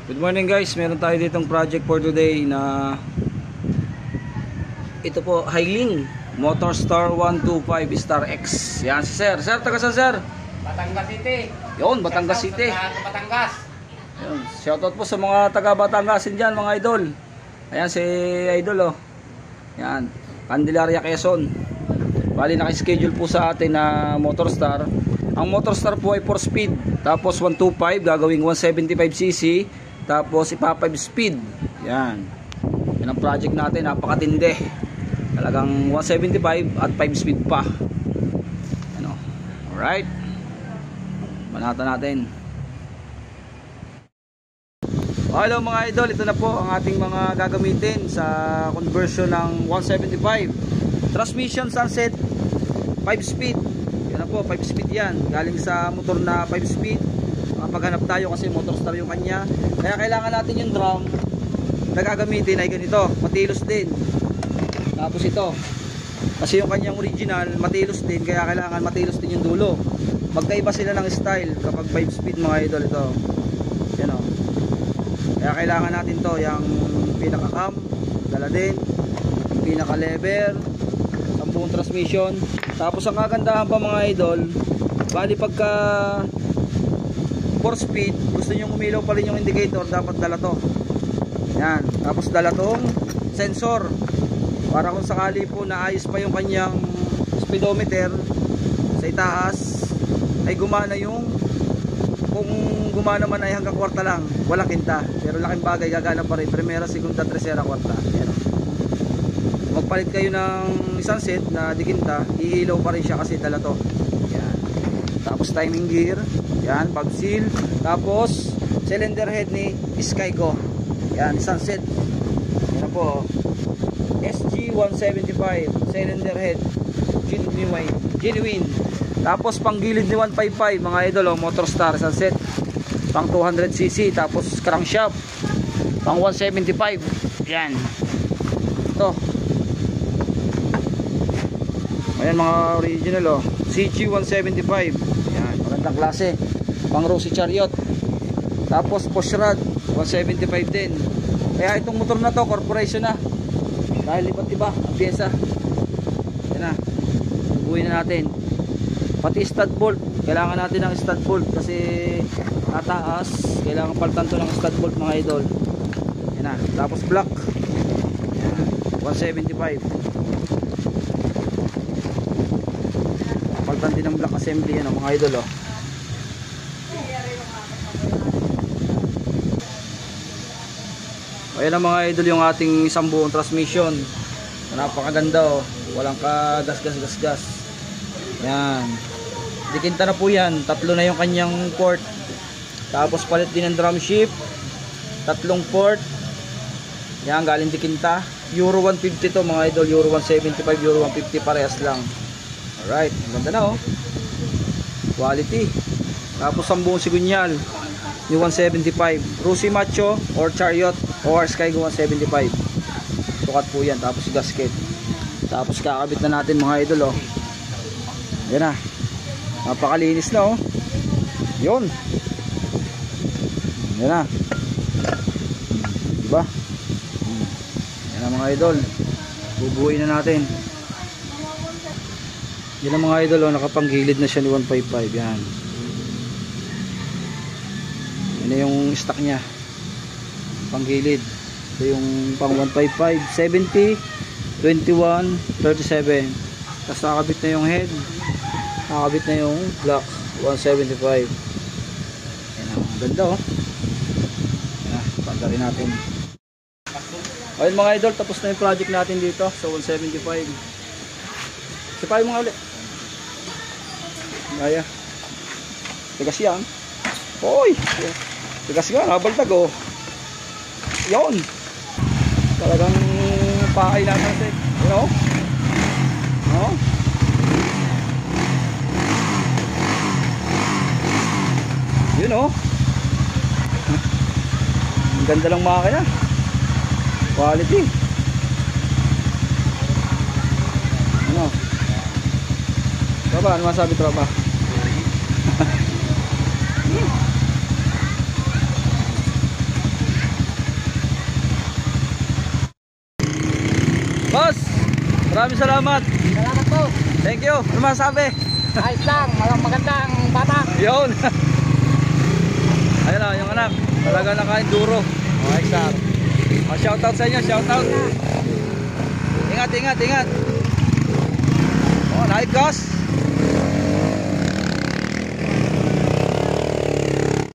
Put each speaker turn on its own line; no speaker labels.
Good morning guys, meron tayo ditong project for today na ito po, Hailing Motorstar 125 Star X. Yan si Sir. Sir, taga saan Sir?
Batangas City.
Yun, Batangas City.
Batangas.
Yun, shoutout po sa mga taga Batangasin dyan mga idol. Ayan si idol oh. Yan, Candelaria Quezon. Bali nakaschedule po sa atin na Motorstar. Ang Motorstar po ay 4 speed, tapos 125 gagawing 175cc, tapos ipa 5 speed. Yan. Yan ang project natin, napakatindi. Talagang 175 at 5 speed pa. Ano? Alright. Manata natin. Hello mga idol, ito na po ang ating mga gagamitin sa conversion ng 175. Transmission Sunset 5 speed. Yan na po, 5 speed yan. Galing sa motor na 5 speed. Makapaghanap tayo kasi Motorstar yung kanya. Kaya kailangan natin yung drum na gagamitin ay ganito, matilos din. Tapos ito, kasi yung kanyang original matilos din, kaya kailangan matilos din yung dulo. Magkaiba sila ng style kapag 5 speed mga idol. Ito yan o. Kaya kailangan natin to, yung pinaka cam dala din, yung pinaka lever, ang buong transmission. Tapos ang kagandahan pa mga idol, bali pagka 4 speed, gusto nyo umilaw pa rin yung indicator, dapat dala to. Yan. Tapos dala tong sensor para kung sakali po naayos pa yung kanyang speedometer sa itaas ay gumana yung, kung gumana man ay hanggang kwarta lang, wala kinta, pero laking bagay gagana pa rin, primera, segunda, tercera, kwarta. Yan. Magpalit kayo ng isang set na di kinta, ihilaw pa rin siya kasi dala to. Yan. Tapos timing gear, yan, bag seal, tapos cylinder head ni Skygo. Yan, isang set. Yan po, SG175 cylinder head, genuine. Tapos panggilid ni 155 mga idol, Motorstar, isang set. Pang 200cc, tapos crankshaft pang 175. Yan. Ito. Ayan mga original CG175. Yan, magandang klase. Pang Rossi Chariot. Tapos push rod 175 din. Kaya itong motor na to corporation na, dahil iba't iba ang pyesa. Yan na, bubuhin na natin. Pati stud bolt, kailangan natin ng stud bolt kasi tataas, kailangan palitan to ng stud bolt mga idol. Yan na, tapos block 175. Palitan din ng block assembly yan mga idol oh. Ayan ang mga idol yung ating isang buong transmission. Napakaganda oh. Walang kagas-gas-gas-gas. Yan. Dikinta na po yan. Tatlo na yung kanyang port. Tapos palit din ang drum shift. Tatlong port. Yan, galing dikinta. Euro 150 to mga idol. Euro 175, Euro 150 parehas lang. Alright. Maganda na oh. Quality. Tapos ang buong sigunyal. Yung 175. Rossi Macho or Chariot or Skygo 175. Sukat po yan. Tapos gasket. Tapos kakabit na natin mga idol oh. Ayan na. Napakalinis na oh. Yun. Ayan na. Diba? Ayan na mga idol. Bubuhin na natin. Yan na mga idol oh. Nakapanggilid na siya ni 155. Yan. Yan na yung stock niya. Panggilid. Ito yung pang 155, 70, 21, 37. Tapos nakakabit na yung head. Nakakabit na yung block 175. Yan ang ganda oh. Yan, pagka rin natin. Ayun mga idol, tapos na yung project natin dito sa 175. Sipahin mo nga ulit. Gaya. Tigas yan. Hoy! Tigas nga, nabaltag oh. Yun! Talagang pahay natin kasi, you know? No? Yun know? Ang ganda lang makina. Quality. Ano? Tropa, ano masabi tropa? Maraming salamat.
Salamat po.
Thank you. Ano masasabi?
Ayos lang. Magandang bata.
Yun. Ayun na, yung anak. Talaga naka-enduro. Okay, sir. Shoutout sa inyo, shoutout. Ingat, ingat, ingat. Oh, naigkas.